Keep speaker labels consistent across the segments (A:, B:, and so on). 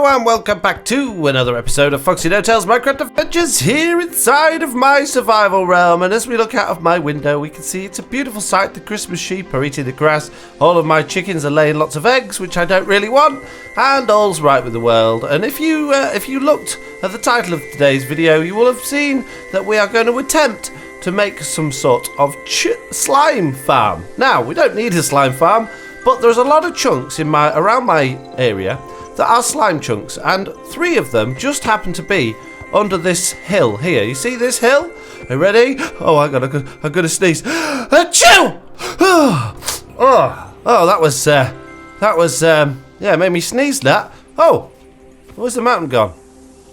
A: Hello and welcome back to another episode of FoxyNoTail's Minecraft Adventures here inside of my survival realm. And as we look out of my window, we can see it's a beautiful sight. The Christmas sheep are eating the grass. All of my chickens are laying lots of eggs, which I don't really want. And all's right with the world. And if you looked at the title of today's video, you will have seen that we are going to attempt to make some sort of slime farm. Now, we don't need a slime farm, but there's a lot of chunks in around my area that are slime chunks, and 3 of them just happen to be under this hill here. You see this hill? Are you ready? Oh, I'm gonna sneeze. Achoo! Oh, that was yeah, made me sneeze. That. Oh, where's the mountain gone?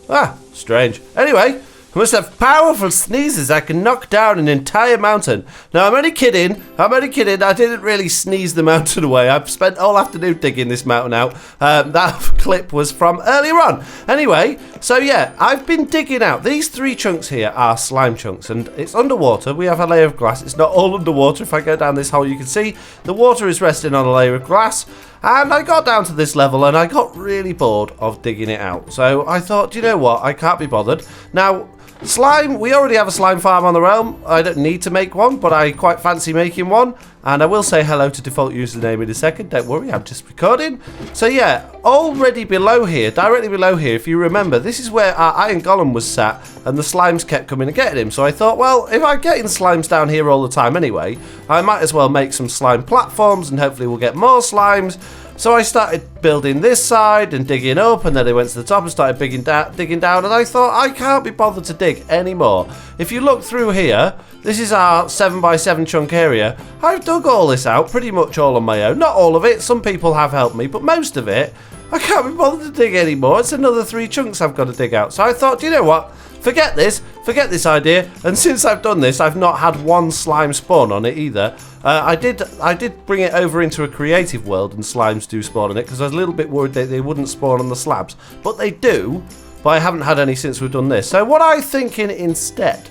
A: Ah, strange. Anyway, I must have powerful sneezes. I can knock down an entire mountain. Now, I'm only kidding. I didn't really sneeze the mountain away. I've spent all afternoon digging this mountain out. That clip was from earlier on. Anyway, so yeah, I've been digging out. These 3 chunks here are slime chunks, and it's underwater. We have a layer of glass. It's not all underwater. If I go down this hole, you can see the water is resting on a layer of glass. And I got down to this level and I got really bored of digging it out. So I thought, you know what? I can't be bothered. Now, slime, we already have a slime farm on the realm. I don't need to make one, but I quite fancy making one. And I will say hello to default username in a second. Don't worry, I'm just recording. So yeah, already below here, directly below here, if you remember, this is where our Iron Golem was sat and the slimes kept coming and getting him. So I thought, well, if I'm getting slimes down here all the time anyway, I might as well make some slime platforms and hopefully we'll get more slimes. So I started building this side and digging up, and then I went to the top and started digging down, and I thought, I can't be bothered to dig anymore. If you look through here, this is our 7x7 chunk area. I've dug all this out pretty much all on my own. Not all of it, some people have helped me, but most of it, I can't be bothered to dig anymore. It's another 3 chunks I've got to dig out. So I thought, you know what? Forget this idea. And since I've done this, I've not had one slime spawn on it either. I did bring it over into a creative world, and slimes do spawn on it, because I was a little bit worried that they wouldn't spawn on the slabs. But they do, but I haven't had any since we've done this. So what I'm thinking instead,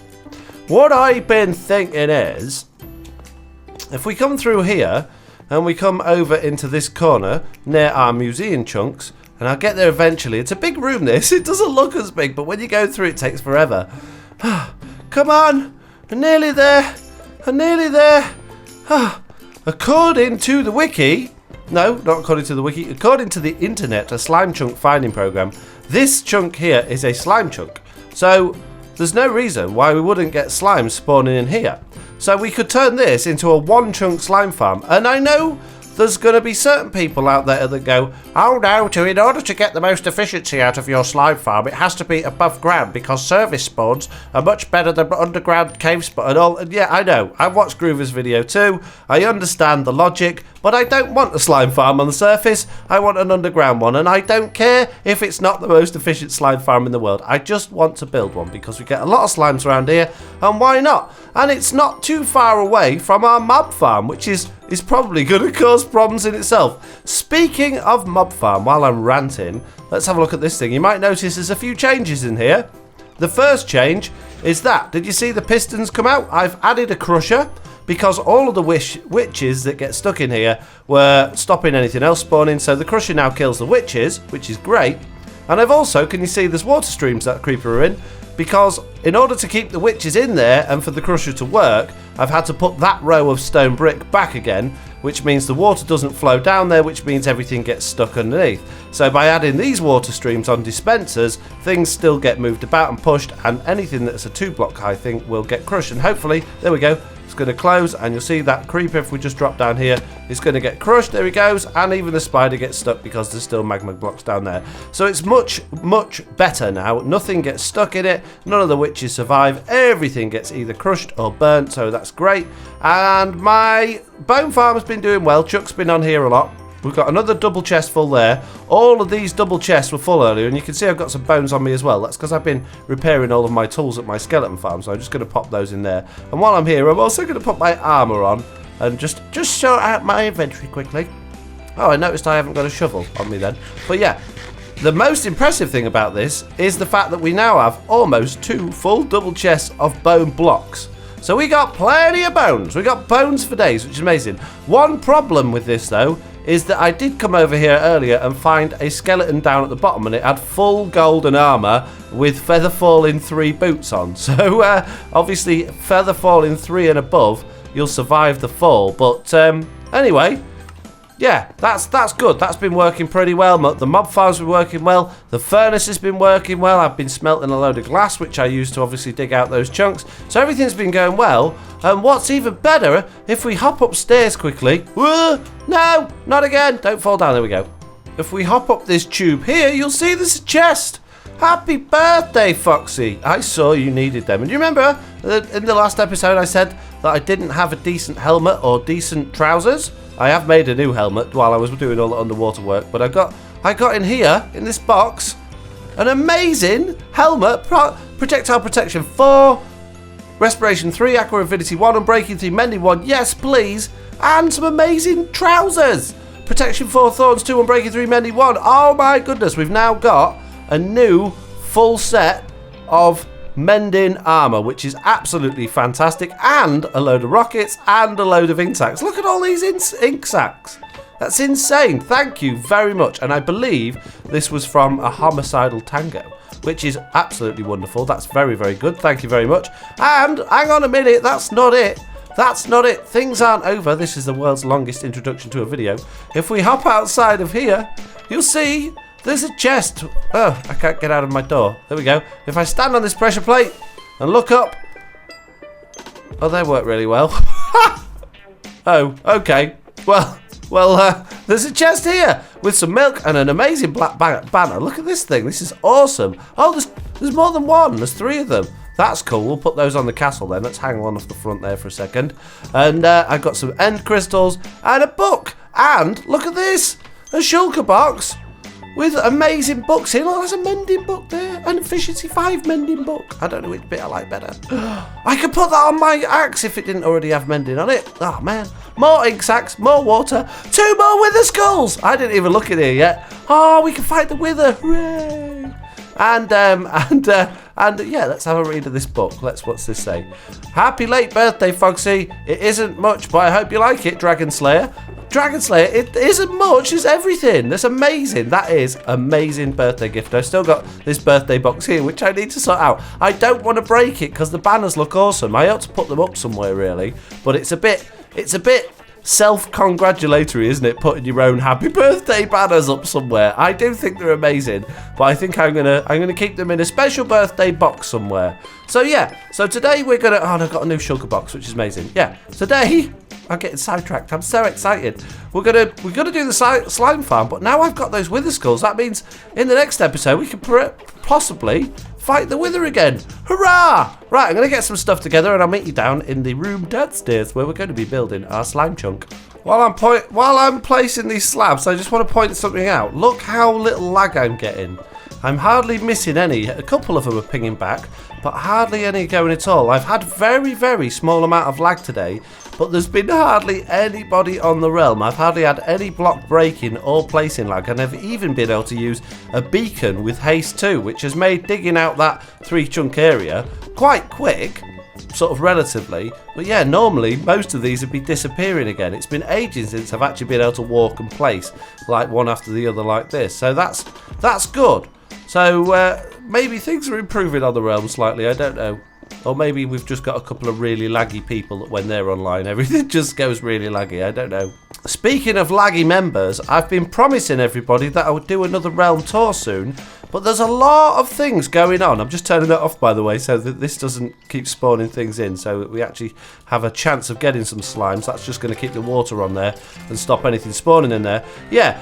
A: what I've been thinking is, if we come through here, and we come over into this corner, near our museum chunks, and I'll get there eventually. It's a big room, this. It doesn't look as big, but when you go through, it takes forever. Come on. I'm nearly there. I'm nearly there. According to the wiki, no, not according to the wiki, according to the internet, a slime chunk finding program, this chunk here is a slime chunk. So there's no reason why we wouldn't get slimes spawning in here. So we could turn this into a 1 chunk slime farm. And I know there's going to be certain people out there that go, oh no, in order to get the most efficiency out of your slime farm, it has to be above ground because service spawns are much better than underground cave spawn and all. And yeah, I know. I've watched Groover's video too. I understand the logic, but I don't want a slime farm on the surface. I want an underground one, and I don't care if it's not the most efficient slime farm in the world. I just want to build one because we get a lot of slimes around here, and why not? And it's not too far away from our mob farm, which is probably going to cause problems in itself. Speaking of mob farm, while I'm ranting, let's have a look at this thing. You might notice there's a few changes in here. The first change is that, did you see the pistons come out? I've added a crusher because all of the witches that get stuck in here were stopping anything else spawning. So the crusher now kills the witches, which is great. And I've also, can you see there's water streams that creeper are in? Because in order to keep the witches in there and for the crusher to work, I've had to put that row of stone brick back again, which means the water doesn't flow down there, which means everything gets stuck underneath. So by adding these water streams on dispensers, things still get moved about and pushed, and anything that's a 2-block high thing will get crushed. And hopefully, there we go, it's going to close, and you'll see that creeper, if we just drop down here, is going to get crushed. There he goes, and even the spider gets stuck because there's still magma blocks down there. So it's much, much better now. Nothing gets stuck in it. None of the witches survive. Everything gets either crushed or burnt, so that's great. And my bone farm has been doing well. Chuck's been on here a lot. We've got another double chest full there. All of these double chests were full earlier, and you can see I've got some bones on me as well. That's because I've been repairing all of my tools at my skeleton farm, so I'm just going to pop those in there. And while I'm here, I'm also going to put my armor on and just sort out my inventory quickly. Oh, I noticed I haven't got a shovel on me then. But yeah, the most impressive thing about this is the fact that we now have almost 2 full double chests of bone blocks. So we got plenty of bones. We got bones for days, which is amazing. One problem with this, though, is that I did come over here earlier and find a skeleton down at the bottom, and it had full golden armor with feather falling 3 boots on. So obviously feather falling 3 and above, you'll survive the fall. But anyway, yeah, that's good. That's been working pretty well. The mob farm's been working well. The furnace has been working well. I've been smelting a load of glass, which I use to obviously dig out those chunks. So everything's been going well. And what's even better, if we hop upstairs quickly. Whoa, no, not again. Don't fall down. There we go. If we hop up this tube here, you'll see there's a chest. Happy birthday, Foxy. I saw you needed them. And you remember in the last episode I said that I didn't have a decent helmet or decent trousers? I have made a new helmet while I was doing all the underwater work, but I got in here, in this box, an amazing helmet, projectile protection 4, respiration 3, aqua infinity 1, unbreaking 3, mending 1, yes please, and some amazing trousers. Protection 4, thorns 2, unbreaking 3, mending 1. Oh my goodness, we've now got a new full set of mending armor, which is absolutely fantastic, and a load of rockets and a load of ink sacks. Look at all these ink sacks. That's insane. Thank you very much. And I believe this was from a homicidal tango, which is absolutely wonderful. That's very, very good. Thank you very much. And hang on a minute, that's not it. That's not it. Things aren't over. This is the world's longest introduction to a video. If we hop outside of here, you'll see there's a chest. Oh, I can't get out of my door. There we go. If I stand on this pressure plate and look up. Oh, they work really well. Oh, okay. Well, there's a chest here with some milk and an amazing black banner. Look at this thing. This is awesome. Oh, there's more than one. There's 3 of them. That's cool. We'll put those on the castle then. Let's hang one off the front there for a second. And I got some end crystals and a book. And look at this. A shulker box with amazing books in. Oh, there's a mending book there. An efficiency 5 mending book. I don't know which bit I like better. I could put that on my axe if it didn't already have mending on it. Oh, man. More ink sacks, more water, 2 more wither skulls. I didn't even look at it yet. Oh, we can fight the wither. Hooray. And yeah, let's have a read of this book. What's this say? Happy late birthday, Foxy. It isn't much, but I hope you like it, Dragon Slayer. Dragon Slayer, it isn't much, it's everything. That's amazing. That is amazing birthday gift. I've still got this birthday box here, which I need to sort out. I don't want to break it because the banners look awesome. I ought to put them up somewhere, really. But it's a bit self-congratulatory, isn't it? Putting your own happy birthday banners up somewhere. I do think they're amazing, but I think I'm gonna keep them in a special birthday box somewhere. So yeah, so today we're gonna. Oh, and I've got a new sugar box, which is amazing. Yeah, today I'm getting sidetracked. I'm so excited. We're gonna do the slime farm, but now I've got those wither skulls. That means in the next episode we could possibly fight the wither again. Hurrah! Right, I'm going to get some stuff together and I'll meet you down in the room downstairs where we're going to be building our slime chunk. While I'm placing these slabs, I just want to point something out. Look how little lag I'm getting. I'm hardly missing any. A couple of them are pinging back, but hardly any going at all. I've had very, very small amount of lag today, but there's been hardly anybody on the realm. I've hardly had any block breaking or placing lag, and I've even been able to use a beacon with haste 2, which has made digging out that 3 chunk area quite quick, sort of relatively. But yeah, normally most of these would be disappearing again. It's been ages since I've actually been able to walk and place like one after the other like this. So that's good. So maybe things are improving on the realm slightly, I don't know. Or maybe we've just got a couple of really laggy people that when they're online, everything just goes really laggy, I don't know. Speaking of laggy members, I've been promising everybody that I would do another realm tour soon, but there's a lot of things going on. I'm just turning that off, by the way, so that this doesn't keep spawning things in, so that we actually have a chance of getting some slimes. That's just going to keep the water on there and stop anything spawning in there. Yeah,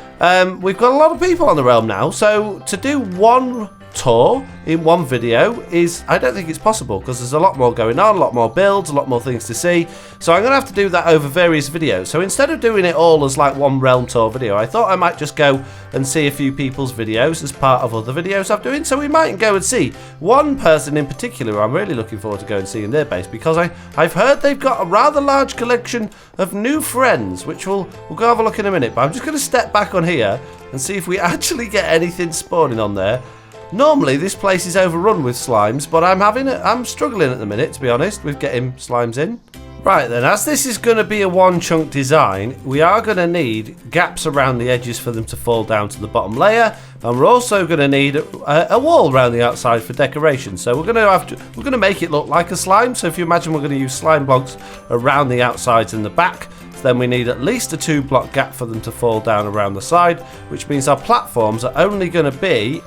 A: we've got a lot of people on the realm now, so to do one tour in one video is, I don't think it's possible, because there's a lot more going on, a lot more builds, a lot more things to see. So I'm going to have to do that over various videos. So instead of doing it all as like one realm tour video, I thought I might just go and see a few people's videos as part of other videos I'm doing. So we might go and see one person in particular I'm really looking forward to going and seeing their base, because I've heard they've got a rather large collection of new friends, which we'll go have a look in a minute. But I'm just going to step back on here and see if we actually get anything spawning on there. Normally this place is overrun with slimes, but I'm struggling at the minute, to be honest, with getting slimes in. Right then, as this is going to be a one chunk design, we are going to need gaps around the edges for them to fall down to the bottom layer, and we're also going to need a wall around the outside for decoration. So we're going to make it look like a slime. So if you imagine we're going to use slime blocks around the outsides and the back, then we need at least a 2-block gap for them to fall down around the side, which means our platforms are only going to be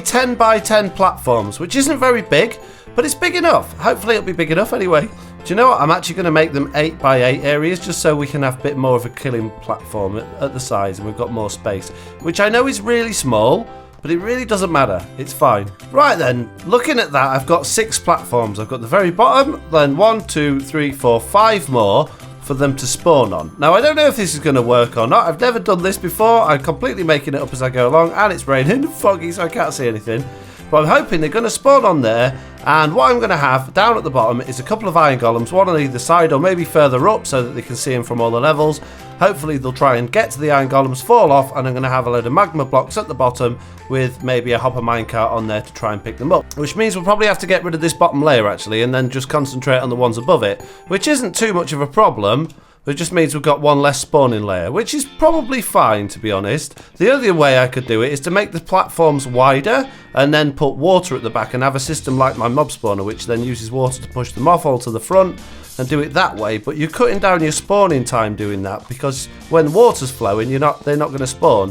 A: 10 by 10 platforms, which isn't very big, but it's big enough. Hopefully it'll be big enough anyway. Do you know what? I'm actually going to make them 8 by 8 areas just so we can have a bit more of a killing platform at the sides and we've got more space, which I know is really small, but it really doesn't matter. It's fine. Right then, looking at that, I've got 6 platforms. I've got the very bottom, then 1, 2, 3, 4, 5 more for them to spawn on. Now, I don't know if this is going to work or not. I've never done this before. I'm completely making it up as I go along, and it's raining and foggy, so I can't see anything. But I'm hoping they're going to spawn on there, and what I'm going to have down at the bottom is a couple of Iron Golems, one on either side or maybe further up so that they can see them from all the levels. Hopefully they'll try and get to the Iron Golems, fall off, and I'm going to have a load of Magma blocks at the bottom with maybe a hopper minecart on there to try and pick them up. Which means we'll probably have to get rid of this bottom layer actually and then just concentrate on the ones above it, which isn't too much of a problem. It just means we've got one less spawning layer, which is probably fine, to be honest. The other way I could do it is to make the platforms wider and then put water at the back and have a system like my mob spawner, which then uses water to push them off all to the front and do it that way. But you're cutting down your spawning time doing that because when water's flowing, they're not going to spawn.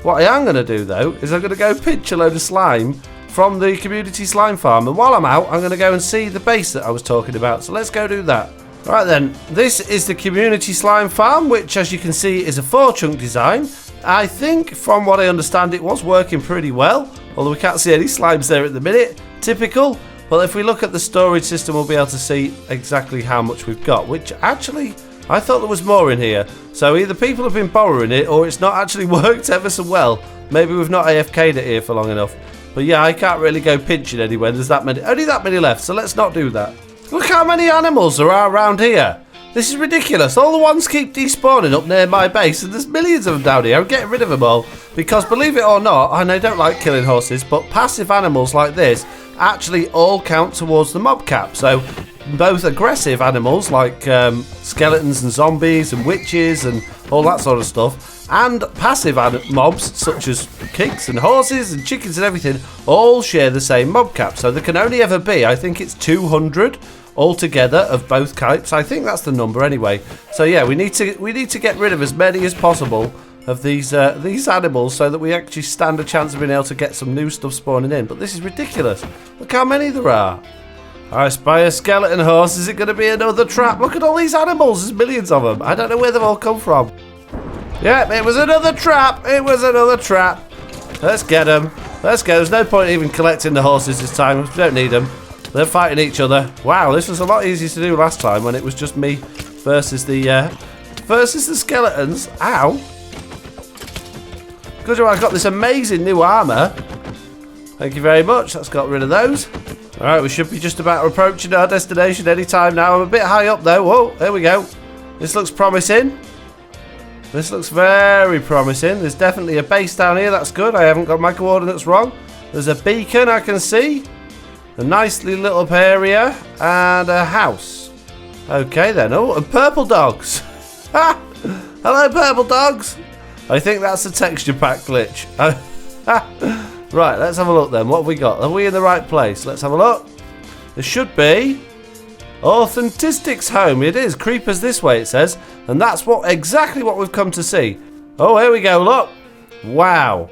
A: What I am going to do, though, is I'm going to go pinch a load of slime from the community slime farm. And while I'm out, I'm going to go and see the base that I was talking about. So let's go do that. Right then, this is the community slime farm, which as you can see is a 4-chunk design. I think from what I understand it was working pretty well, although we can't see any slimes there at the minute, typical. But if we look at the storage system we'll be able to see exactly how much we've got, which actually I thought there was more in here. So either people have been borrowing it or it's not actually worked ever so well. Maybe we've not AFK'd it here for long enough. But yeah, I can't really go pinching anywhere, there's only that many left, so let's not do that. Look how many animals there are around here. This is ridiculous. All the ones keep despawning up near my base, and there's millions of them down here. I'm getting rid of them all because, believe it or not, and I don't like killing horses, but passive animals like this actually all count towards the mob cap. So both aggressive animals like skeletons and zombies and witches and all that sort of stuff, and passive mobs such as pigs and horses and chickens and everything all share the same mob cap. So there can only ever be, I think it's 200 altogether of both types. I think that's the number anyway. So yeah, we need to get rid of as many as possible of these animals so that we actually stand a chance of being able to get some new stuff spawning in. But this is ridiculous. Look how many there are. I spy a skeleton horse. Is it going to be another trap? Look at all these animals. There's millions of them. I don't know where they've all come from. Yep, it was another trap. It was another trap. Let's get them. Let's go. There's no point even collecting the horses this time. We don't need them. They're fighting each other. Wow, this was a lot easier to do last time when it was just me versus the skeletons. Ow. Good job, I've got this amazing new armor. Thank you very much. That's got rid of those. Alright, we should be just about approaching our destination any time now. I'm a bit high up though. Whoa, there we go. This looks promising. This looks very promising. There's definitely a base down here. That's good. I haven't got my coordinates wrong. There's a beacon I can see. A nicely lit up area. And a house. Okay then. Oh, and purple dogs. Ha! Hello, purple dogs. I think that's a texture pack glitch. Right, let's have a look then. What have we got? Are we in the right place? Let's have a look. There should be Authentic's home. It is. Creepers this way, it says. And that's exactly what we've come to see. Oh, here we go. Look. Wow.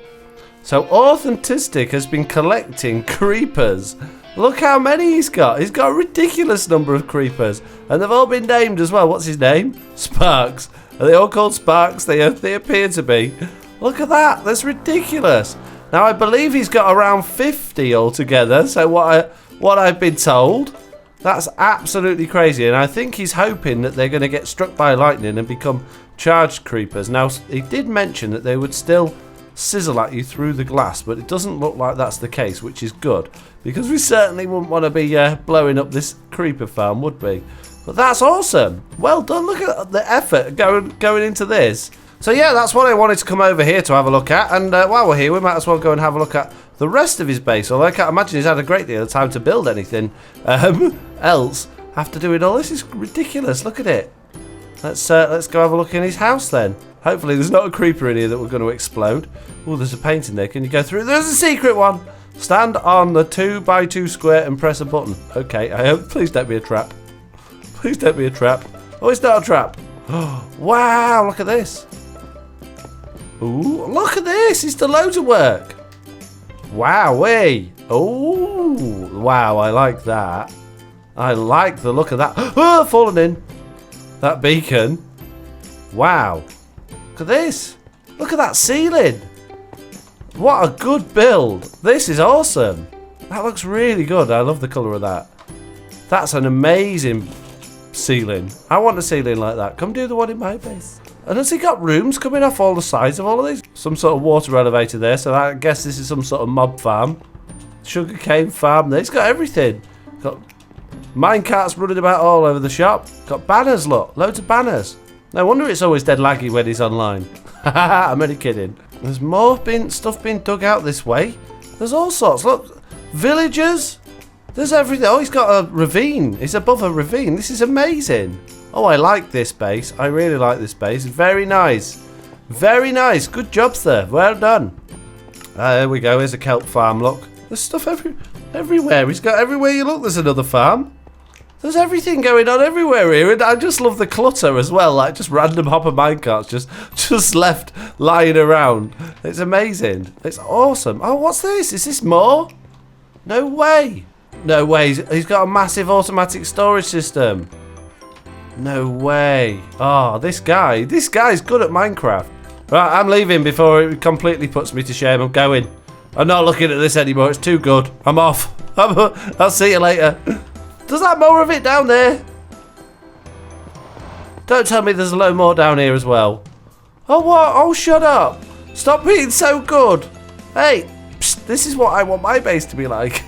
A: So Authentic has been collecting creepers. Look how many he's got. He's got a ridiculous number of creepers. And they've all been named as well. What's his name? Sparks. Are they all called Sparks? They appear to be. Look at that. That's ridiculous. Now, I believe he's got around 50 altogether. So what I've been told, that's absolutely crazy. And I think he's hoping that they're going to get struck by lightning and become charged creepers. Now, he did mention that they would still sizzle at you through the glass, but it doesn't look like that's the case, which is good. Because we certainly wouldn't want to be blowing up this creeper farm, would we? But that's awesome. Well done. Look at the effort going into this. So yeah, that's what I wanted to come over here to have a look at. And while we're here, we might as well go and have a look at the rest of his base. Although I can't imagine he's had a great deal of time to build anything else. after doing all this. It's ridiculous. Look at it. Let's go have a look in his house then. Hopefully there's not a creeper in here that we're going to explode. Oh, there's a painting there. Can you go through? There's a secret one. Stand on the 2x2 square and press a button. Okay, I hope. Please don't be a trap. Please don't be a trap. Oh, it's not a trap. Wow, look at this. Ooh, look at this. It's done loads of work. Wowee. Oh, wow, I like that. I like the look of that. Oh, fallen in. That beacon. Wow. Look at this. Look at that ceiling. What a good build. This is awesome. That looks really good. I love the colour of that. That's an amazing ceiling. I want a ceiling like that. Come do the one in my base. And has he got rooms coming off all the sides of all of these? Some sort of water elevator there. So I guess this is some sort of mob farm. Sugarcane farm there. He's got everything. Got minecarts running about all over the shop. Got banners, look. Loads of banners. No wonder it's always dead laggy when he's online. I'm only kidding. There's more stuff being dug out this way. There's all sorts. Look, villagers. There's everything. Oh, he's got a ravine. He's above a ravine. This is amazing. Oh, I like this base. I really like this base. Very nice. Very nice. Good job, sir. Well done. There we go. Here's a kelp farm. Look. There's stuff everywhere. He's got everywhere you look. There's another farm. There's everything going on everywhere here, and I just love the clutter as well, like just random hopper minecarts just left lying around. It's amazing. It's awesome. Oh, what's this? Is this more? No way. No way. He's got a massive automatic storage system. No way. Oh, this guy's good at Minecraft. Right, I'm leaving before it completely puts me to shame. I'm going. I'm not looking at this anymore. It's too good. I'm off. I'll see you later. Does that more of it down there? Don't tell me there's a load more down here as well. Oh, what? Oh, shut up. Stop being so good. Hey, psst, this is what I want my base to be like.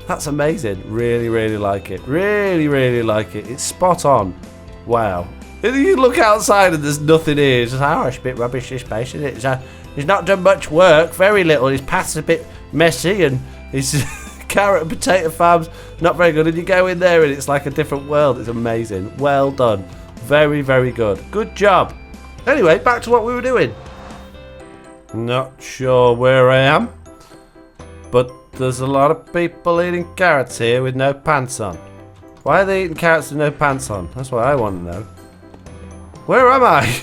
A: That's amazing. Really, really like it. Really, really like it. It's spot on. Wow. You look outside and there's nothing here. It's just, oh, it's a bit rubbish, this base, isn't it? He's not done much work. Very little. His path's a bit messy and his carrot and potato farm's not very good. And you go in there and it's like a different world. It's amazing. Well done. Very, very good. Good job. Anyway, back to what we were doing. Not sure where I am, but there's a lot of people eating carrots here with no pants on. Why are they eating carrots with no pants on? That's what I want to know. Where am I?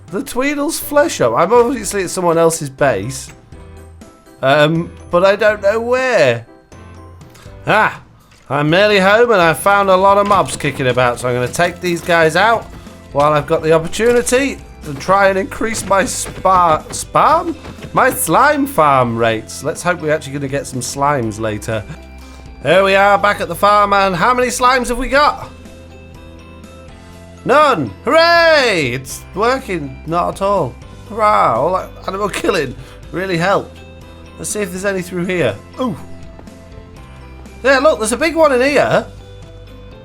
A: The Tweedle's Flesh Shop. I'm obviously at someone else's base. But I don't know where. I'm nearly home and I found a lot of mobs kicking about. So I'm going to take these guys out while I've got the opportunity to try and increase my my slime farm rates. Let's hope we're actually going to get some slimes later. Here we are back at the farm, and how many slimes have we got? None! Hooray! It's working. Not at all. Hurrah! All that animal killing really helped. Let's see if there's any through here. Ooh! Yeah, look, there's a big one in here.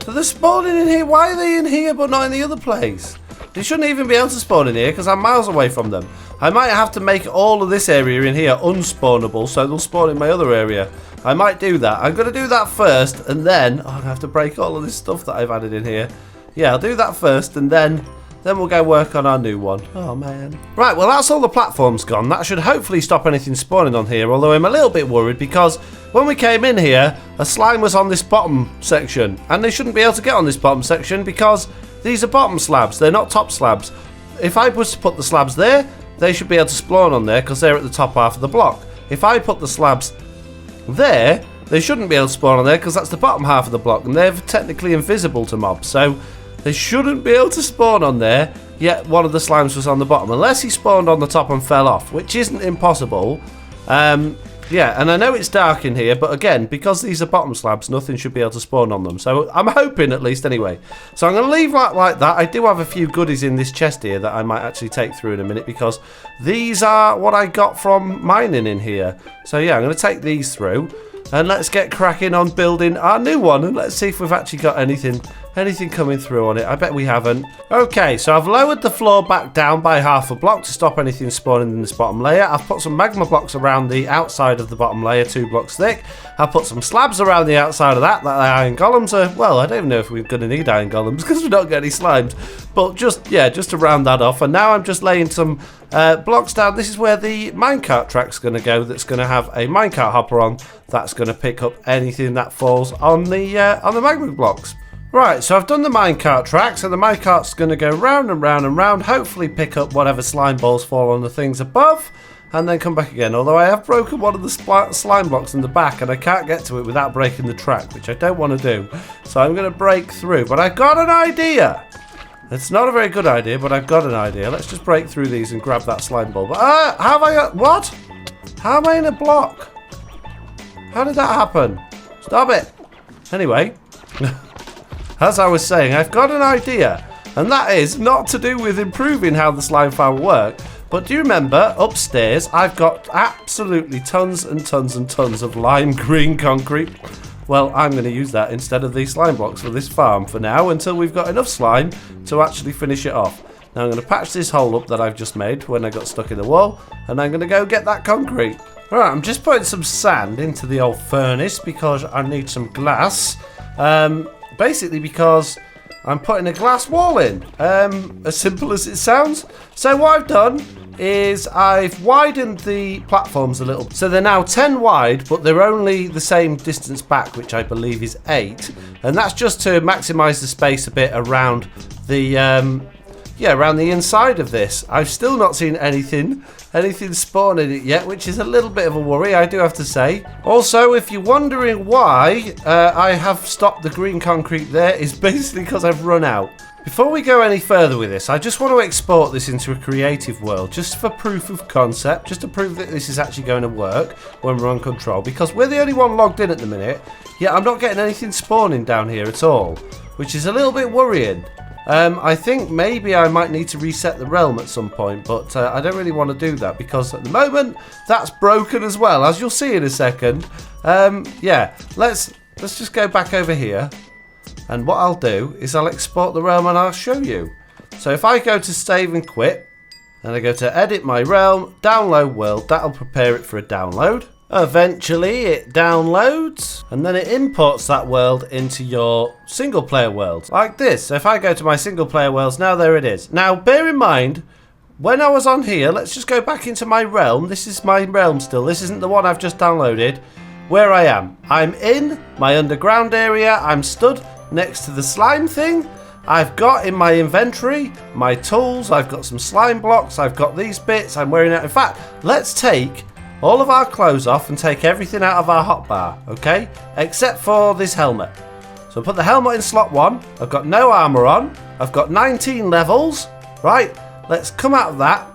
A: So they're spawning in here. Why are they in here but not in the other place? They shouldn't even be able to spawn in here because I'm miles away from them. I might have to make all of this area in here unspawnable so they'll spawn in my other area. I might do that. I'm going to do that first and then... Oh, I'm going to have to break all of this stuff that I've added in here. Yeah, I'll do that first and then we'll go work on our new one. Oh, man. Right, well, that's all the platforms gone. That should hopefully stop anything spawning on here, although I'm a little bit worried because when we came in here, a slime was on this bottom section, and they shouldn't be able to get on this bottom section because these are bottom slabs. They're not top slabs. If I was to put the slabs there, they should be able to spawn on there because they're at the top half of the block. If I put the slabs there, they shouldn't be able to spawn on there because that's the bottom half of the block, and they're technically invisible to mobs. So they shouldn't be able to spawn on there, yet one of the slimes was on the bottom. Unless he spawned on the top and fell off, which isn't impossible. Yeah, and I know it's dark in here, but again, because these are bottom slabs, nothing should be able to spawn on them. So I'm hoping at least anyway. So I'm going to leave like that. I do have a few goodies in this chest here that I might actually take through in a minute because these are what I got from mining in here. So yeah, I'm going to take these through. And let's get cracking on building our new one. And let's see if we've actually got anything anything coming through on it? I bet we haven't. Okay, so I've lowered the floor back down by half a block to stop anything spawning in this bottom layer. I've put some magma blocks around the outside of the bottom layer, 2 blocks thick. I've put some slabs around the outside of that. The iron golems are, well, I don't even know if we're going to need iron golems because we don't get any slimes. But just to round that off. And now I'm just laying some blocks down. This is where the minecart track's going to go. That's going to have a minecart hopper on. That's going to pick up anything that falls on the magma blocks. Right, so I've done the minecart track, so the minecart's going to go round and round and round, hopefully pick up whatever slime balls fall on the things above, and then come back again. Although I have broken one of the slime blocks in the back, and I can't get to it without breaking the track, which I don't want to do. So I'm going to break through, but I've got an idea. It's not a very good idea, but I've got an idea. Let's just break through these and grab that slime ball. But, how have I got, what? How am I in a block? How did that happen? Stop it. Anyway. As I was saying, I've got an idea, and that is not to do with improving how the slime farm will work, but do you remember, upstairs, I've got absolutely tons and tons and tons of lime green concrete? Well, I'm going to use that instead of these slime blocks for this farm for now, until we've got enough slime to actually finish it off. Now I'm going to patch this hole up that I've just made when I got stuck in the wall, and I'm going to go get that concrete. Alright, I'm just putting some sand into the old furnace because I need some glass. Basically because I'm putting a glass wall in, as simple as it sounds. So what I've done is I've widened the platforms a little. So they're now 10 wide, but they're only the same distance back, which I believe is 8. And that's just to maximize the space a bit around the, around the inside of this. I've still not seen anything spawn in it yet, which is a little bit of a worry, I do have to say. Also, if you're wondering why I have stopped the green concrete there, is basically because I've run out. Before we go any further with this, I just want to export this into a creative world, just for proof of concept, just to prove that this is actually going to work when we're on control, because we're the only one logged in at the minute, yet I'm not getting anything spawning down here at all, which is a little bit worrying. I think maybe I might need to reset the realm at some point, but I don't really want to do that because at the moment that's broken as well, as you'll see in a second. Yeah, let's just go back over here, and what I'll do is I'll export the realm and I'll show you. So if I go to save and quit, and I go to edit my realm, download world, that'll prepare it for a download. Eventually it downloads and then it imports that world into your single player world like this. So if I go to my single player worlds, now there it is. Now bear in mind, when I was on here, let's just go back into my realm. This is my realm still. This isn't the one I've just downloaded. Where I am. I'm in my underground area. I'm stood next to the slime thing. I've got in my inventory my tools. I've got some slime blocks. I've got these bits. I'm wearing it. In fact, let's take all of our clothes off and take everything out of our hotbar, okay? Except for this helmet. So put the helmet in slot 1. I've got no armor on. I've got 19 levels, right? Let's come out of that.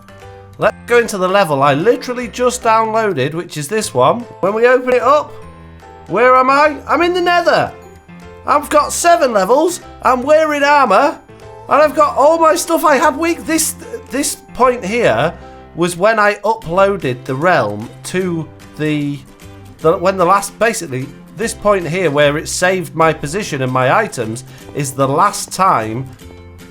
A: Let's go into the level I literally just downloaded, which is this one. When we open it up, where am I? I'm in the nether. I've got 7 levels. I'm wearing armor. And I've got all my stuff I had weak. This point here was when I uploaded the realm to basically this point here where it saved my position and my items is the last time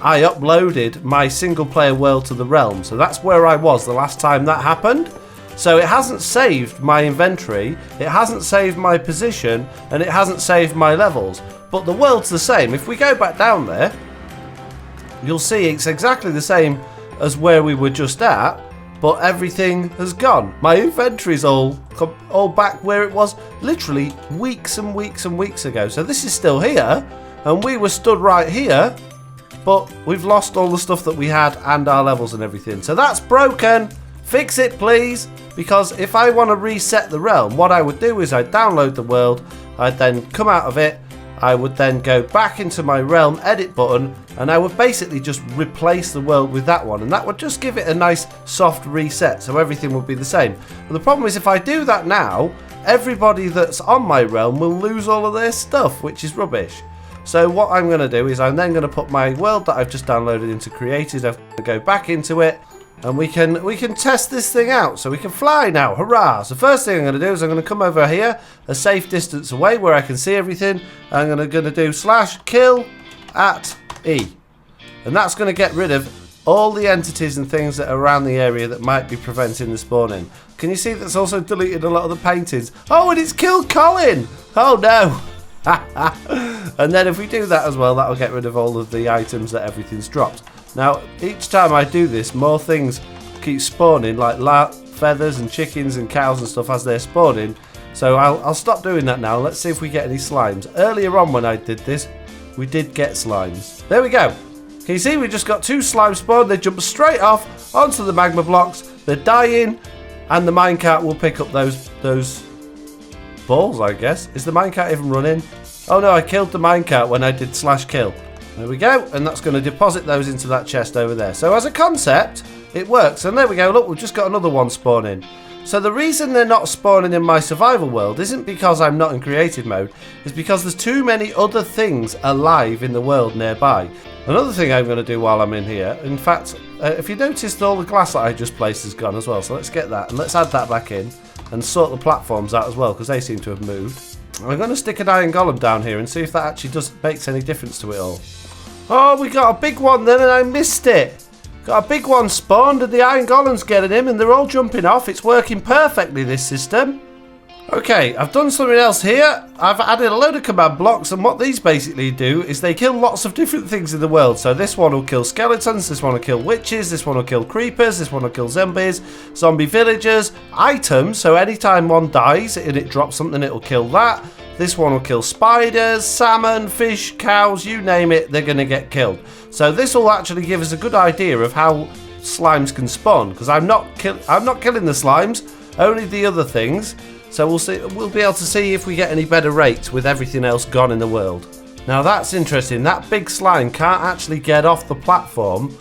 A: I uploaded my single player world to the realm. So that's where I was the last time that happened. So it hasn't saved my inventory, it hasn't saved my position, and it hasn't saved my levels. But the world's the same. If we go back down there, you'll see it's exactly the same as where we were just at. But everything has gone. My inventory's all back where it was literally weeks and weeks and weeks ago. So this is still here, and we were stood right here, but we've lost all the stuff that we had and our levels and everything. So that's broken. Fix it, please. Because if I want to reset the realm, what I would do is I'd download the world, I'd then come out of it, I would then go back into my realm edit button, and I would basically just replace the world with that one, and that would just give it a nice soft reset, so everything would be the same. But the problem is if I do that now, everybody that's on my realm will lose all of their stuff, which is rubbish. So what I'm going to do is I'm then going to put my world that I've just downloaded into created. I'm going to go back into it, and we can test this thing out. So we can fly now. Hurrah! So first thing I'm going to do is I'm going to come over here a safe distance away where I can see everything. I'm going to do /kill at E. And that's going to get rid of all the entities and things that are around the area that might be preventing the spawning. Can you see that's also deleted a lot of the paintings? Oh, and it's killed Colin! Oh no! And then if we do that as well, that'll get rid of all of the items that everything's dropped. Now, each time I do this, more things keep spawning, like feathers and chickens and cows and stuff as they're spawning. So I'll stop doing that now. Let's see if we get any slimes. Earlier on when I did this, we did get slimes. There we go. Can you see we just got 2 slimes spawned? They jump straight off onto the magma blocks. They're dying, and the minecart will pick up those balls, I guess. Is the minecart even running? Oh no, I killed the minecart when I did /kill. There we go, and that's going to deposit those into that chest over there. So as a concept, it works. And there we go, look, we've just got another one spawning. So the reason they're not spawning in my survival world isn't because I'm not in creative mode. It's because there's too many other things alive in the world nearby. Another thing I'm going to do while I'm in here, in fact, if you noticed, all the glass that I just placed has gone as well. So let's get that, and let's add that back in and sort the platforms out as well, because they seem to have moved. I'm going to stick an iron golem down here and see if that actually makes any difference to it all. Oh, we got a big one then and I missed it. Got a big one spawned and the iron golem's getting him and they're all jumping off. It's working perfectly, this system. Okay, I've done something else here. I've added a load of command blocks, and what these basically do is they kill lots of different things in the world. So this one will kill skeletons, this one will kill witches, this one will kill creepers, this one will kill zombies, zombie villagers, items. So anytime one dies and it drops something, it'll kill that. This one will kill spiders, salmon, fish, cows, you name it, they're going to get killed. So this will actually give us a good idea of how slimes can spawn, because I'm not killing the slimes, only the other things. So we'll see. We'll be able to see if we get any better rates with everything else gone in the world. Now that's interesting. That big slime can't actually get off the platform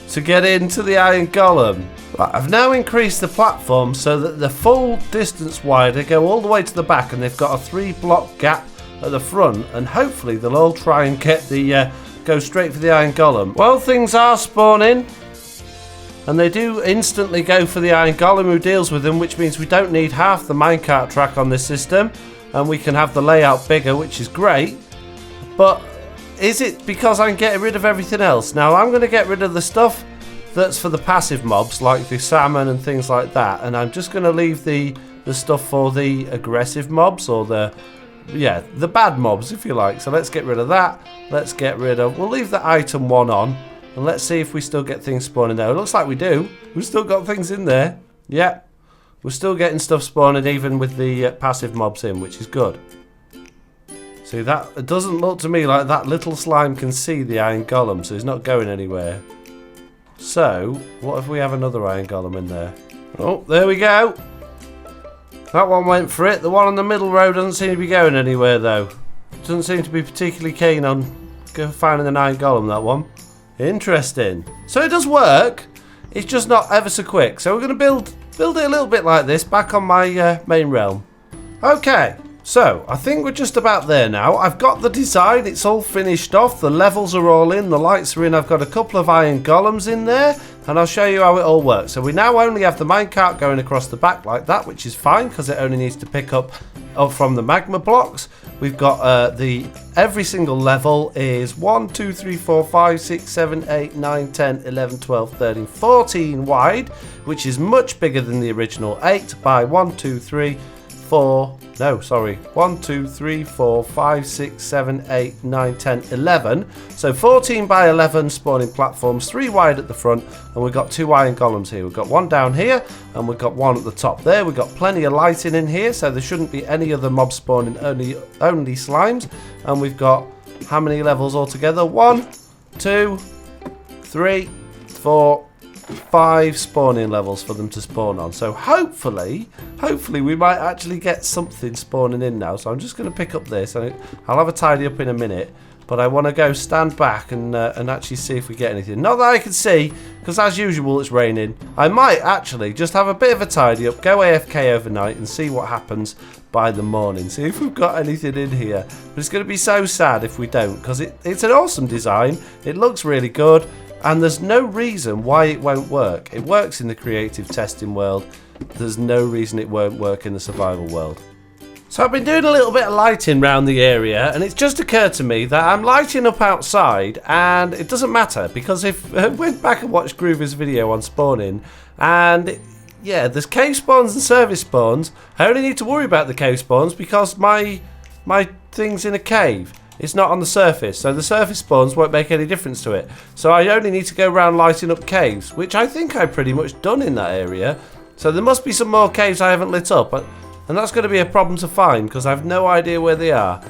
A: to get into the iron golem. Right, I've now increased the platform so that the full distance wide. They go all the way to the back, and they've got a 3-block gap at the front. And hopefully they'll all try and get the go straight for the iron golem. Well, things are spawning. And they do instantly go for the iron golem who deals with them, which means we don't need half the minecart track on this system. And we can have the layout bigger, which is great. But is it because I'm getting rid of everything else? Now, I'm going to get rid of the stuff that's for the passive mobs, like the salmon and things like that. And I'm just going to leave the stuff for the aggressive mobs, or the bad mobs, if you like. So let's get rid of that. We'll leave the item 1 on. And let's see if we still get things spawning there. It looks like we do. We've still got things in there. Yeah. We're still getting stuff spawning even with the passive mobs in, which is good. See, that it doesn't look to me like that little slime can see the iron golem, so he's not going anywhere. So, what if we have another iron golem in there? Oh, there we go. That one went for it. The one on the middle row doesn't seem to be going anywhere, though. Doesn't seem to be particularly keen on finding an iron golem, that one. Interesting. So it does work. It's just not ever so quick. So we're going to build it a little bit like this back on my main realm. Okay. So I think we're just about there now. I've got the design. It's all finished off. The levels are all in. The lights are in. I've got a couple of iron golems in there. And I'll show you how it all works. So we now only have the minecart going across the back like that, which is fine because it only needs to pick up from the magma blocks. We've got every single level is 1, 2, 3, 4, 5, 6, 7, 8, 9, 10, 11, 12, 13, 14 wide, which is much bigger than the original 8 by 1, 2, 3, 4. No, sorry. 1, 2, 3, 4, 5, 6, 7, 8, 9, 10, 11. So 14 by 11 spawning platforms, 3 wide at the front, and we've got 2 iron golems here. We've got one down here, and we've got one at the top there. We've got plenty of lighting in here, so there shouldn't be any other mobs spawning, only slimes. And we've got how many levels altogether? 1, 2, 3, 4, 5 spawning levels for them to spawn on. So hopefully we might actually get something spawning in now. So I'm just going to pick up this, and I'll have a tidy up in a minute, but I want to go stand back and actually see if we get anything. Not that I can see, because as usual it's raining. I might actually just have a bit of a tidy up, go AFK overnight and see what happens by the morning, see if we've got anything in here. But it's going to be so sad if we don't, because it's an awesome design. It looks really good. And there's no reason why it won't work. It works in the creative testing world. There's no reason it won't work in the survival world. So I've been doing a little bit of lighting around the area, and it's just occurred to me that I'm lighting up outside, and it doesn't matter, because if I went back and watched Groover's video on spawning, and yeah, there's cave spawns and service spawns. I only need to worry about the cave spawns because my thing's in a cave. It's not on the surface, so the surface spawns won't make any difference to it. So I only need to go around lighting up caves, which I think I've pretty much done in that area. So there must be some more caves I haven't lit up, and that's going to be a problem to find because I have no idea where they are.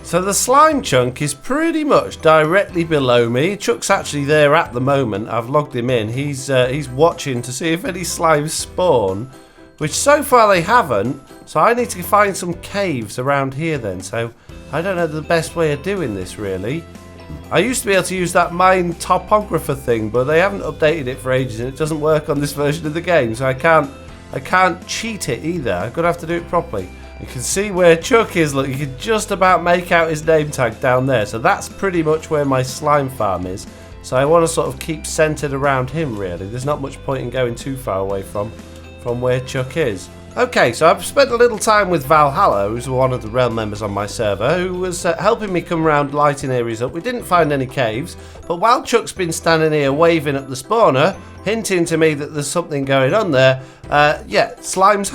A: So the slime chunk is pretty much directly below me. Chuck's actually there at the moment. I've logged him in. He's watching to see if any slimes spawn, which so far they haven't. So I need to find some caves around here then. So I don't know the best way of doing this really. I used to be able to use that mine topographer thing, but they haven't updated it for ages and it doesn't work on this version of the game. So I can't cheat it either. I'm going to have to do it properly. You can see where Chuck is. Look, you can just about make out his name tag down there. So that's pretty much where my slime farm is. So I want to sort of keep centered around him really. There's not much point in going too far away from where Chuck is. Okay, so I've spent a little time with Valhalla, who's one of the realm members on my server, who was helping me come around lighting areas up. We didn't find any caves, but while Chuck's been standing here waving at the spawner, hinting to me that there's something going on there, yeah, slimes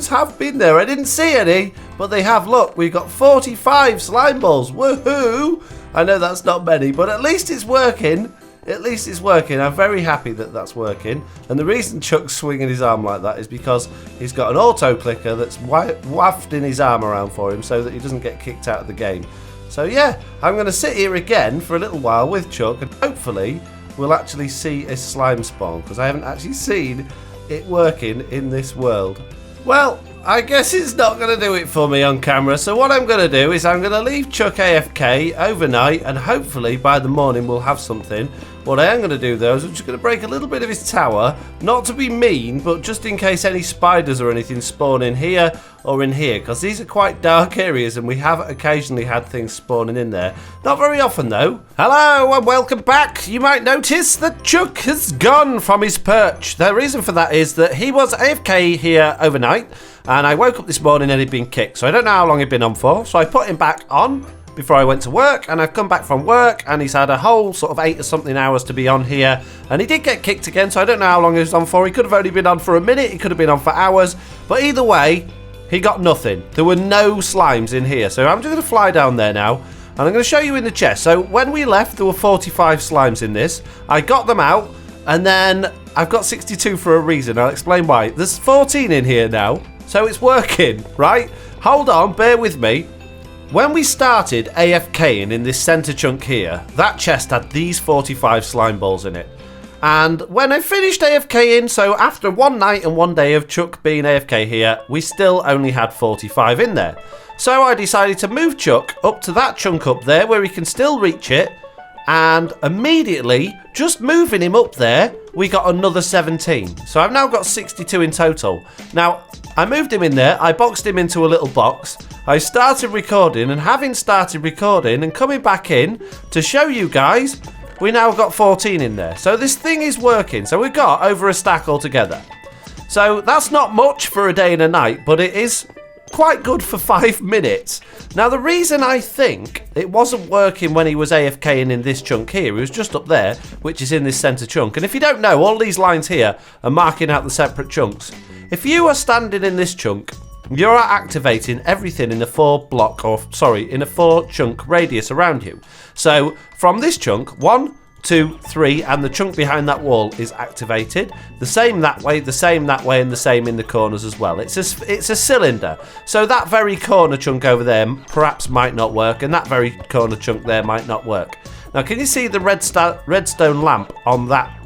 A: have been there. I didn't see any, but they have. Look, we've got 45 slime balls. Woohoo! I know that's not many, but at least it's working. At least it's working. I'm very happy that that's working. And the reason Chuck's swinging his arm like that is because he's got an auto clicker that's wafting his arm around for him so that he doesn't get kicked out of the game. So yeah, I'm going to sit here again for a little while with Chuck and hopefully we'll actually see a slime spawn because I haven't actually seen it working in this world. Well, I guess it's not going to do it for me on camera, so what I'm going to do is I'm going to leave Chuck AFK overnight and hopefully by the morning we'll have something. What I am going to do though is I'm just going to break a little bit of his tower, not to be mean, but just in case any spiders or anything spawn in here or in here, because these are quite dark areas and we have occasionally had things spawning in there. Not very often though. Hello and welcome back. You might notice that Chuck has gone from his perch. The reason for that is that he was AFK here overnight and I woke up this morning and he'd been kicked, so I don't know how long he'd been on for, so I put him back on before I went to work, and I've come back from work and he's had a whole sort of 8 or something hours to be on here, and he did get kicked again, so I don't know how long he was on for. He could have only been on for a minute, he could have been on for hours, but either way he got nothing. There were no slimes in here, so I'm just going to fly down there now and I'm going to show you in the chest. So when we left there were 45 slimes in this. I got them out and then I've got 62 for a reason. I'll explain why. There's 14 in here now, so it's working, right? Hold on, bear with me. When we started AFKing in this center chunk here, that chest had these 45 slime balls in it. And when I finished AFKing, so after one night and one day of Chuck being AFK here, we still only had 45 in there. So I decided to move Chuck up to that chunk up there where he can still reach it. And immediately, just moving him up there, we got another 17. So I've now got 62 in total. Now, I moved him in there, I boxed him into a little box, I started recording, and having started recording and coming back in to show you guys, we now got 14 in there. So this thing is working. So we've got over a stack altogether. So that's not much for a day and a night, but it is quite good for 5 minutes. Now the reason I think it wasn't working when he was AFKing in this chunk here, he was just up there, which is in this center chunk. And if you don't know, all these lines here are marking out the separate chunks. If you are standing in this chunk, you are activating everything in a 4 chunk radius around you. So from this chunk, 1, 2, 3, and the chunk behind that wall is activated. The same that way, the same that way, and the same in the corners as well. It's a cylinder. So that very corner chunk over there perhaps might not work, and that very corner chunk there might not work. Now, can you see the redstone lamp on that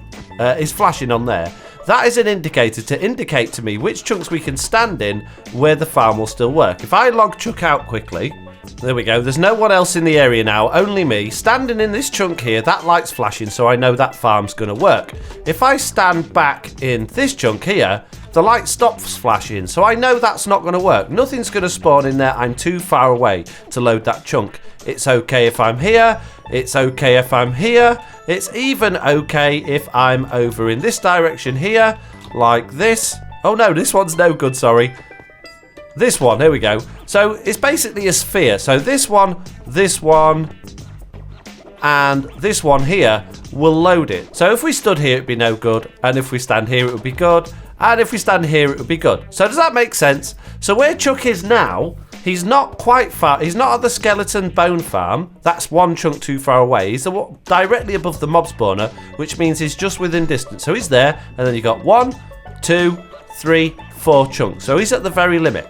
A: is flashing on there? That is an indicator to indicate to me which chunks we can stand in where the farm will still work. If I log Chuck out quickly, there we go, there's no one else in the area now, only me. Standing in this chunk here, that light's flashing, so I know that farm's going to work. If I stand back in this chunk here, the light stops flashing, so I know that's not going to work. Nothing's going to spawn in there, I'm too far away to load that chunk. It's okay if I'm here, it's okay if I'm here, it's even okay if I'm over in this direction here, like this. Oh no, this one's no good, sorry. This one, here we go. So it's basically a sphere. So this one, and this one here will load it. So if we stood here, it'd be no good. And if we stand here, it would be good. And if we stand here, it would be good. So does that make sense? So where Chuck is now, he's not quite far. He's not at the skeleton bone farm. That's one chunk too far away. He's directly above the mob spawner, which means he's just within distance. So he's there. And then you got 1, 2, 3, 4 chunks. So he's at the very limit.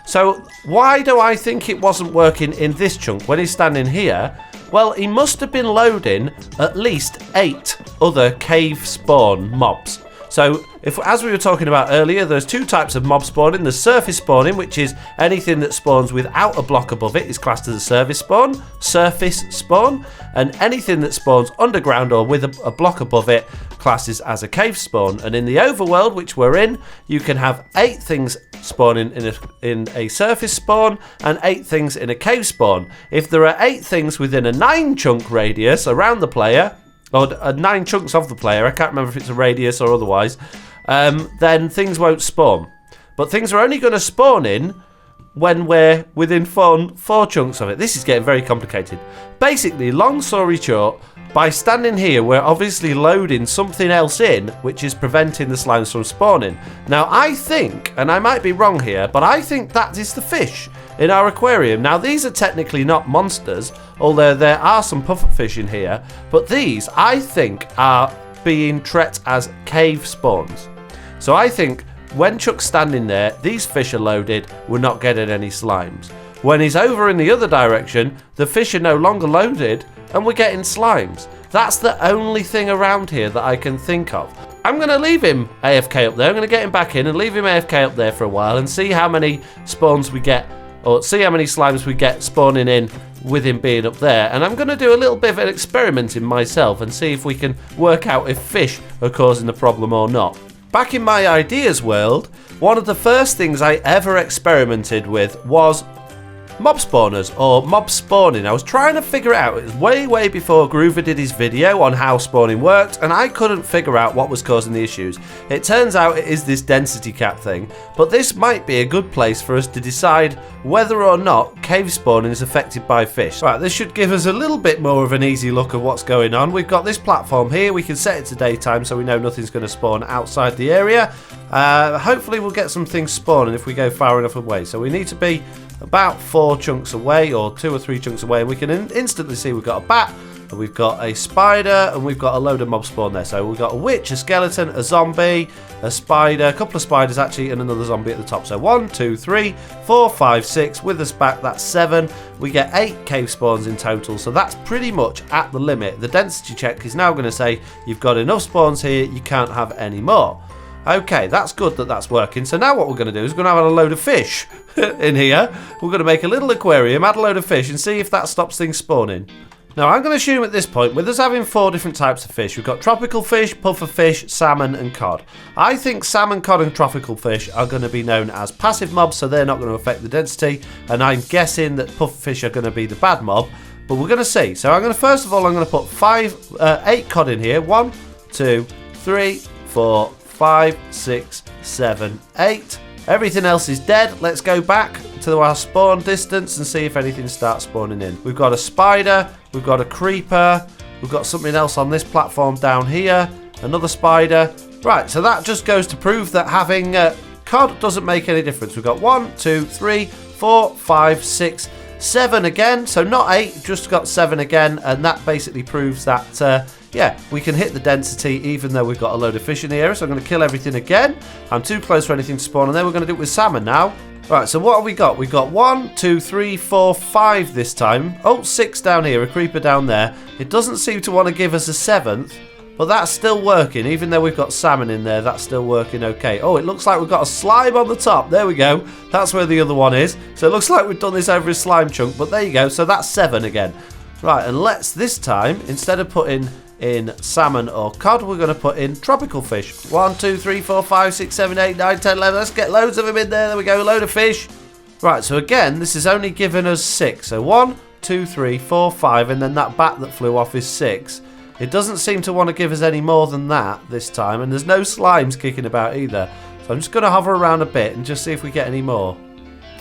A: So why do I think it wasn't working in this chunk when he's standing here? Well, he must have been loading at least 8 other cave spawn mobs. So, as we were talking about earlier, there's 2 types of mob spawning. There's surface spawning, which is anything that spawns without a block above it is classed as a surface spawn. And anything that spawns underground or with a block above it classes as a cave spawn. And in the overworld, which we're in, you can have 8 things spawning in a surface spawn and 8 things in a cave spawn. If there are 8 things within a 9 chunk radius around the player, or 9 chunks of the player, I can't remember if it's a radius or otherwise, then things won't spawn. But things are only going to spawn in when we're within 4 chunks of it. This is getting very complicated. Basically, long story short, by standing here, we're obviously loading something else in, which is preventing the slimes from spawning. Now, I think, and I might be wrong here, but I think that is the fish in our aquarium. Now, these are technically not monsters, although there are some pufferfish in here, but these, I think, are being treated as cave spawns. So I think when Chuck's standing there, these fish are loaded, we're not getting any slimes. When he's over in the other direction, the fish are no longer loaded, and we're getting slimes. That's the only thing around here that I can think of. I'm going to leave him AFK up there. I'm going to get him back in and leave him AFK up there for a while and see how many spawns we get, or see how many slimes we get spawning in with him being up there. And I'm going to do a little bit of an experiment in myself and see if we can work out if fish are causing the problem or not. Back in my ideas world, one of the first things I ever experimented with was mob spawners, or mob spawning. I was trying to figure it out. It was way before Groover did his video on how spawning worked, and I couldn't figure out what was causing the issues. It turns out it is this density cap thing, but this might be a good place for us to decide whether or not cave spawning is affected by fish. Right, this should give us a little bit more of an easy look of what's going on. We've got this platform here. We can set it to daytime so we know nothing's going to spawn outside the area. Hopefully we'll get some things spawning if we go far enough away. So we need to be about 4 chunks away, or 2 or 3 chunks away, and we can instantly see we've got a bat, and we've got a spider, and we've got a load of mob spawn there. So we've got a witch, a skeleton, a zombie, a spider, a couple of spiders actually, and another zombie at the top. So 1, 2, 3, 4, 5, 6 with us back, that's 7. We get 8 cave spawns in total, so that's pretty much at the limit. The density check is now going to say you've got enough spawns here, you can't have any more. Okay, that's good that that's working. So now what we're going to do is we're going to have a load of fish in here. We're going to make a little aquarium, add a load of fish, and see if that stops things spawning. Now, I'm going to assume at this point, with us having 4 different types of fish, we've got tropical fish, puffer fish, salmon, and cod. I think salmon, cod, and tropical fish are going to be known as passive mobs, so they're not going to affect the density. And I'm guessing that puffer fish are going to be the bad mob, but we're going to see. So I'm going to, first of all, I'm going to put 8 cod in here. 1, 2, 3, 4, 5, 6, 7, 8. Everything else is dead. Let's go back to our spawn distance and see if anything starts spawning in. We've got a spider, we've got a creeper, we've got something else on this platform down here, another spider. Right, so that just goes to prove that having cod doesn't make any difference. We've got 1, 2, 3, 4, 5, 6, 7 again. So not 8, just got 7 again, and that basically proves that yeah, we can hit the density even though we've got a load of fish in the area. So I'm going to kill everything again. I'm too close for anything to spawn, and then we're going to do it with salmon now. Right, so what have we got? We've got 1, 2, 3, 4, 5 this time. Oh, 6 down here, a creeper down there. It doesn't seem to want to give us a 7th, but that's still working. Even though we've got salmon in there, that's still working okay. Oh, it looks like we've got a slime on the top. There we go. That's where the other one is. So it looks like we've done this over a slime chunk, but there you go. So that's 7 again. Right, and let's this time, instead of putting in salmon or cod, we're going to put in tropical fish. 1, 2, 3, 4, 5, 6, 7, 8, 9, 10, 11. Let's get loads of them in there. There we go, a load of fish. Right, so again, this is only giving us 6. So 1, 2, 3, 4, 5, and then that bat that flew off is 6. It doesn't seem to want to give us any more than that this time, and there's no slimes kicking about either. So I'm just going to hover around a bit and just see if we get any more.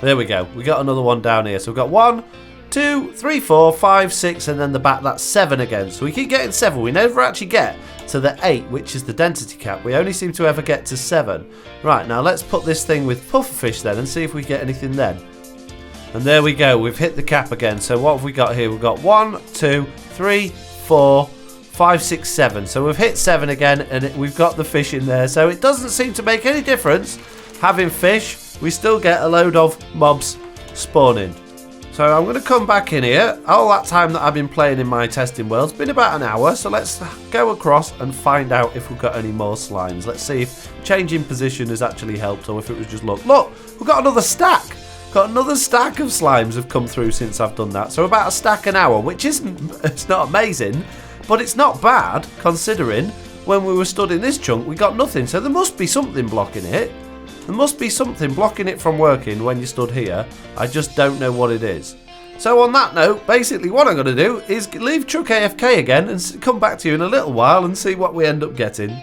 A: There we go. We got another one down here. So we've got 1, 2, 3, 4, 5, 6, and then the back, that's 7 again. So we keep getting 7. We never actually get to the 8, which is the density cap. We only seem to ever get to 7. Right, now let's put this thing with pufferfish then and see if we get anything then. And there we go. We've hit the cap again. So what have we got here? We've got 1, 2, 3, 4, 5, 6, 7. So we've hit 7 again, and we've got the fish in there. So it doesn't seem to make any difference having fish. We still get a load of mobs spawning. So I'm going to come back in here. All that time that I've been playing in my testing world, it's been about an hour. So let's go across and find out if we've got any more slimes. Let's see if changing position has actually helped or if it was just luck. Look, we've got another stack. Got another stack of slimes have come through since I've done that. So about a stack an hour, which it's not amazing, but it's not bad considering when we were stood in this chunk, we got nothing. So there must be something blocking it. There must be something blocking it from working when you stood here. I just don't know what it is. So on that note, basically what I'm going to do is leave Chuck AFK again and come back to you in a little while and see what we end up getting.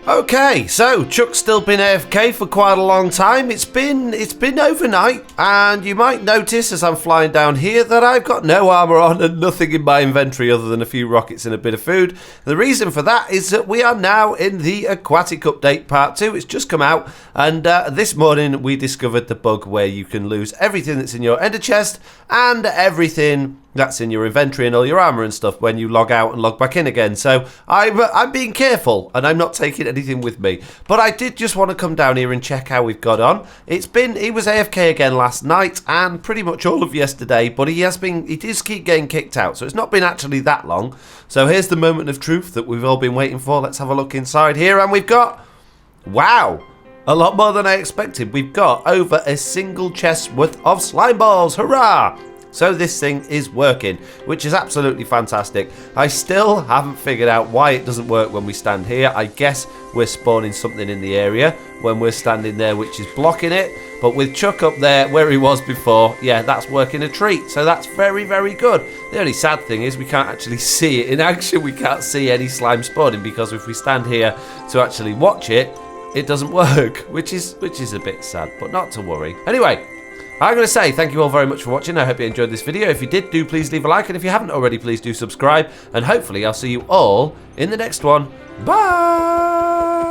A: Okay, so Chuck's still been AFK for quite a long time. It's been overnight, and you might notice as I'm flying down here that I've got no armor on and nothing in my inventory other than a few rockets and a bit of food. The reason for that is that we are now in the Aquatic Update Part 2. It's just come out, and this morning we discovered the bug where you can lose everything that's in your ender chest and everything that's in your inventory and all your armor and stuff when you log out and log back in again. So I'm being careful and I'm not taking anything with me. But I did just want to come down here and check how we've got on. He was AFK again last night and pretty much all of yesterday, but he does keep getting kicked out. So it's not been actually that long. So here's the moment of truth that we've all been waiting for. Let's have a look inside here, and we've got, wow, a lot more than I expected. We've got over a single chest worth of slime balls. Hurrah! So this thing is working, which is absolutely fantastic. I still haven't figured out why it doesn't work when we stand here. I guess we're spawning something in the area when we're standing there, which is blocking it. But with Chuck up there where he was before, yeah, that's working a treat. So that's very, very good. The only sad thing is we can't actually see it in action. We can't see any slime spawning because if we stand here to actually watch it, it doesn't work, which is a bit sad, but not to worry. Anyway, I'm going to say thank you all very much for watching. I hope you enjoyed this video. If you did, do please leave a like. And if you haven't already, please do subscribe. And hopefully I'll see you all in the next one. Bye!